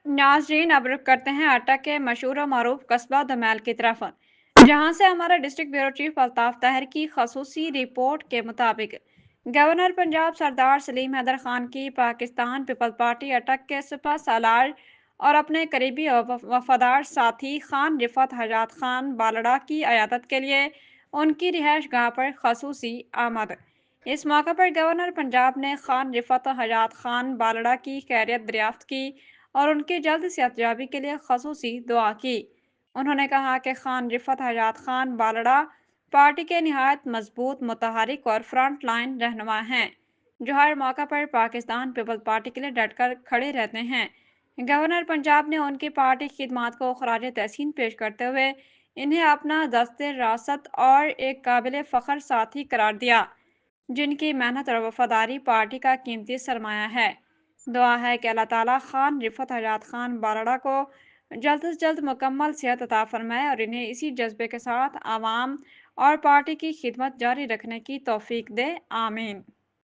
नाजरीन, अब रुख करते हैं अटक के मशहूर और मरूफ कस्बा दमैल की तरफ, जहां से हमारे district bureau chief Altaf Tahir की खसूसी रिपोर्ट के मुताबिक गवर्नर पंजाब सरदार सलीम हैदर खान की पाकिस्तान पीपल पार्टी अटक के सिपह सालार और अपने करीबी और वफादार साथी खान रिफत हजात खान बालड़ा की अयादत के लिए उनकी रिहाइश गाह पर खसूसी आमद। इस मौके पर गवर्नर पंजाब ने खान रिफत हजात खान बालड़ा की खैरियत दरियाफ्त की और उनकी जल्द सेहतयाबी के लिए खसूसी दुआ की। उन्होंने कहा कि खान रिफत हजात खान बालड़ा पार्टी के निहायत मजबूत, मुतहरिक और फ्रंट लाइन रहनुमा हैं, जो हर मौका पर पाकिस्तान पीपल्स पार्टी के लिए डटकर खड़े रहते हैं। गवर्नर पंजाब ने उनकी पार्टी की खिदमात को खराज तहसीन पेश करते हुए इन्हें अपना दस्ते रासत और एक काबिल फ़ख्र साथी करार दिया, जिनकी मेहनत और वफादारी पार्टी का कीमती सरमाया है। दुआ है कि अल्लाह ताला खान रिफत हजात खान बालड़ा को जल्द से जल्द मुकम्मल सेहत अता फरमाए और इन्हें इसी जज्बे के साथ आवाम और पार्टी की खिदमत जारी रखने की तौफीक दे। आमीन।